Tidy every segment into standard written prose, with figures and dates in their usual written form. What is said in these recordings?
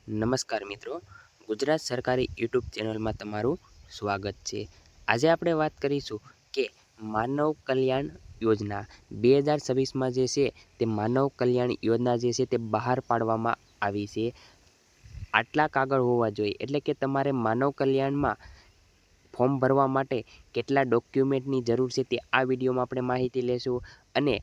નમસ્કાર મિત્રો, ગુજરાત સરકારી યુટ્યુબ ચેનલમાં તમારું સ્વાગત છે। આજે આપણે વાત કરીશું કે માનવ કલ્યાણ યોજના 2026માં જે છે તે માનવ કલ્યાણ યોજના જે છે તે બહાર પાડવામાં આવી છે। આટલા કાગળ હોવા જોઈએ, એટલે કે તમારે માનવ કલ્યાણમાં ફોર્મ ભરવા માટે કેટલા ડોક્યુમેન્ટની જરૂર છે તે આ વિડીયોમાં આપણે માહિતી લેશું। અને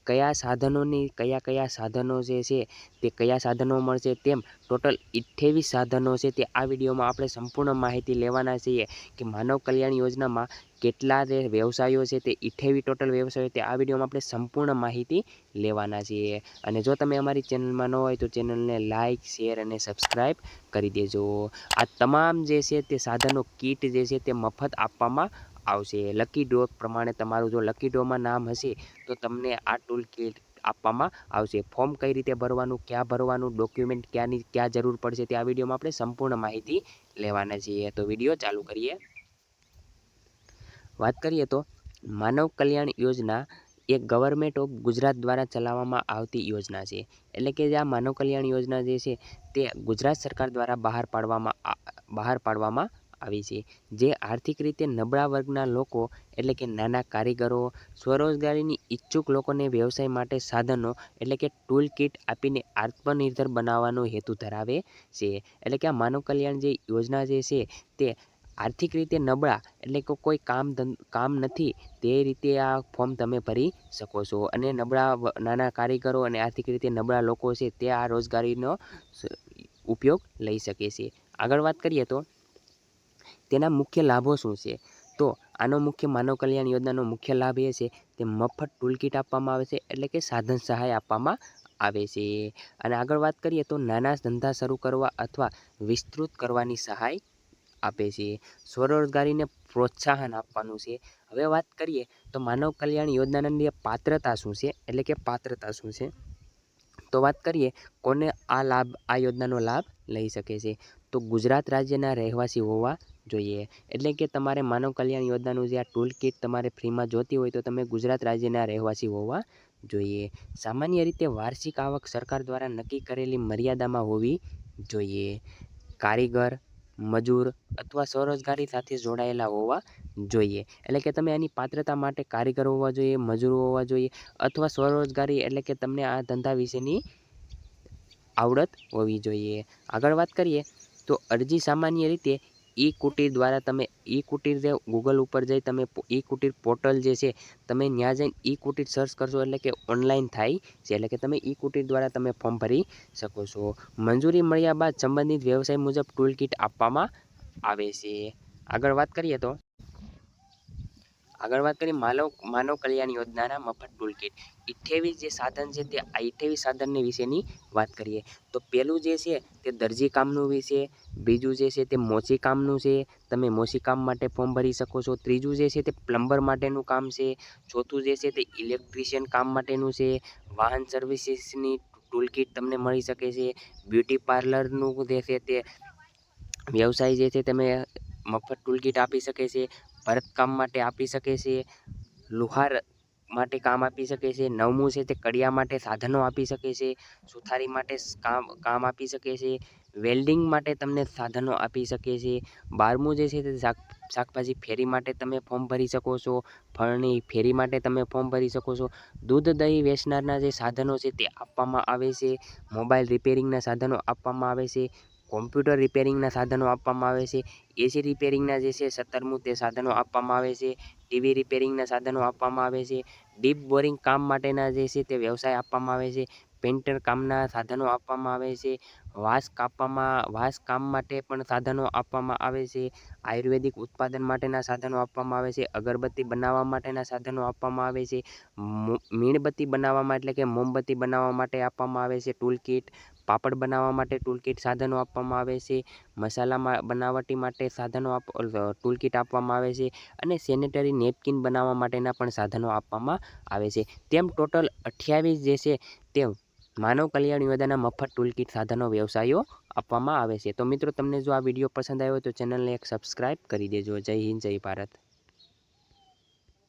કયા સાધનોની કયા સાધનો જે છે તે કયા સાધનો મળશે, તેમ ટોટલ 28 સાધનો છે તે આ વિડીયોમાં આપણે સંપૂર્ણ માહિતી લેવાના છીએ કે માનવ કલ્યાણ યોજનામાં કેટલા જે વ્યવસાયો છે તે 28 ટોટલ વ્યવસાયો તે આ વિડીયોમાં આપણે સંપૂર્ણ માહિતી લેવાના છીએ। અને જો તમે અમારી ચેનલમાં ન હોય તો ચેનલને લાઇક, શેર અને સબસ્ક્રાઈબ કરી દેજો। આ તમામ જે છે તે સાધનો કીટ જે છે તે મફત આપવામાં આવશે। લકી ડ્રો પ્રમાણે તમારું જો લકી ડ્રોમાં નામ હશે તો તમને આ ટૂલ કીટ આપવામાં આવશે। ફોર્મ કઈ રીતે ભરવાનું, ક્યાં ભરવાનું, ડોક્યુમેન્ટ ક્યાં જરૂર પડશે તે આ વિડીયોમાં આપણે સંપૂર્ણ માહિતી લેવાના છીએ। તો વિડીયો ચાલુ કરીએ। વાત કરીએ તો માનવ કલ્યાણ યોજના એ ગવર્મેન્ટ ઓફ ગુજરાત દ્વારા ચલાવવામાં આવતી યોજના છે। એટલે કે આ માનવ કલ્યાણ યોજના જે છે તે ગુજરાત સરકાર દ્વારા બહાર પાડવામાં આવી છે। જે આર્થિક રીતે નબળા વર્ગના લોકો, એટલે કે નાના કારીગરો, સ્વરોજગારીની ઈચ્છુક લોકોને વ્યવસાય માટે સાધનો એટલે કે ટૂલ કીટ આપીને આત્મનિર્ભર બનાવવાનો હેતુ ધરાવે છે। એટલે કે આ માનવ કલ્યાણ જે યોજના જે છે તે આર્થિક રીતે નબળા, એટલે કે કોઈ કામ નથી તે રીતે આ ફોર્મ તમે ભરી શકો છો। અને નાના કારીગરો અને આર્થિક રીતે નબળા લોકો છે તે આ રોજગારીનો ઉપયોગ લઈ શકે છે। આગળ વાત કરીએ તો તેના મુખ્ય લાભો શું છે, તો આનો મુખ્ય માનવ કલ્યાણ યોજનાનો મુખ્ય લાભ એ છે કે મફત ટૂલ કીટ આપવામાં આવે છે, એટલે કે સાધન સહાય આપવામાં આવે છે। અને આગળ વાત કરીએ તો નાના ધંધા શરૂ કરવા અથવા વિસ્તૃત કરવાની સહાય આપે છે। સ્વરોજગારીને પ્રોત્સાહન આપવાનું છે। હવે વાત કરીએ તો માનવ કલ્યાણ યોજનાની પાત્રતા શું છે, એટલે કે પાત્રતા શું છે, તો વાત કરીએ કોને આ યોજનાનો લાભ લઈ શકે છે, તો ગુજરાત રાજ્યના રહેવાસી હોવા જોઈએ। એટલે કે તમારે માનવ કલ્યાણ યોજનાનું જે આ ટૂલ કીટ તમારે ફ્રીમાં જોતી હોય તો તમે ગુજરાત રાજ્યના રહેવાસી હોવા જોઈએ। સામાન્ય રીતે વાર્ષિક આવક સરકાર દ્વારા નક્કી કરેલી મર્યાદામાં હોવી જોઈએ। કારીગર, મજૂર અથવા સ્વરોજગારી સાથે જોડાયેલા હોવા જોઈએ। એટલે કે તમે આની પાત્રતા માટે કારીગર હોવા જોઈએ, મજૂર હોવા જોઈએ અથવા સ્વરોજગારી, એટલે કે તમને આ ધંધા વિશેની આવડત હોવી જોઈએ। આગળ વાત કરીએ તો અરજી સામાન્ય રીતે ઈ કુટીર દ્વારા તમે કુટીર જે ગૂગલ ઉપર જઈ તમે કુટીર પોર્ટલ જે છે તમે ત્યાં જઈને કુટીર સર્ચ કરશો એટલે કે ઓનલાઈન થાય છે। એટલે કે તમે કુટીર દ્વારા તમે ફોર્મ ભરી શકો છો। મંજૂરી મળ્યા બાદ સંબંધિત વ્યવસાય મુજબ ટૂલ કીટ આપવામાં આવે છે। આગળ વાત કરીએ માનવ કલ્યાણ યોજનાના મફત ટૂલ કીટ 28 જે સાધન છે તે આ 28 સાધનની વિશેની વાત કરીએ તો પહેલું જે છે તે દરજી કામનું વિશે, બીજું જે છે તે મોચી કામનું છે, તમે મોચી કામ માટે ફોર્મ ભરી શકો છો। ત્રીજું જે છે તે પ્લમ્બર માટેનું કામ છે। ચોથું જે છે તે ઇલેક્ટ્રિશિયન કામ માટેનું છે। વાહન સર્વિસીસની ટૂલ કીટ તમને મળી શકે છે। બ્યુટી પાર્લરનું જે છે તે વ્યવસાય જે છે તમે મફત ટૂલ કીટ આપી શકે છે। ભરતકામ માટે આપી શકે છે। લુહાર માટે કામ આપી શકે છે। નવમું છે તે કડિયા માટે સાધનો આપી શકે છે। સુથારી માટે કામ આપી શકે છે। વેલ્ડિંગ માટે તમને સાધનો આપી શકે છે। 12મું જે છે તે શાકભાજી ફેરી માટે તમે ફોર્મ ભરી શકો છો। ફળની ફેરી માટે તમે ફોર્મ ભરી શકો છો। દૂધ દહીં વેચનારના જે સાધનો છે તે આપવામાં આવે છે। મોબાઈલ રિપેરિંગના સાધનો આપવામાં આવે છે। કોમ્પ્યુટર રિપેરિંગના સાધનો આપવામાં આવે છે। એસી રિપેરિંગના જે છે 17મું તે સાધનો આપવામાં આવે છે। ટીવી રિપેરિંગના સાધનો આપવામાં આવે છે। ડીપ બોરિંગ કામ માટેના જે છે તે વ્યવસાય આપવામાં આવે છે। પેન્ટર કામના સાધનો આપવામાં આવે છે। વાંસ કામ માટે પણ સાધનો આપવામાં આવે છે। આયુર્વેદિક ઉત્પાદન માટેના સાધનો આપવામાં આવે છે। અગરબત્તી બનાવવા માટેના સાધનો આપવામાં આવે છે। મીણબત્તી બનાવવામાં, એટલે કે મોમબત્તી બનાવવા માટે આપવામાં આવે છે ટૂલ કીટ। પાપડ બનાવવા માટે ટૂલ કીટ સાધનો આપવામાં આવે છે। મસાલા બનાવટી માટે ટૂલ કીટ આપવામાં આવે છે। અને સેનેટરી નેપકિન બનાવવા માટેના પણ સાધનો આપવામાં આવે છે। તેમ ટોટલ 28 જે છે તે માનવ કલ્યાણ યોજનાના મફત ટૂલ કીટ સાધનો વ્યવસાયો આપવામાં આવે છે। તો મિત્રો તમને જો આ વિડીયો પસંદ આવ્યો તો ચેનલને એક સબસ્ક્રાઈબ કરી દેજો। જય હિન્દ, જય ભારત।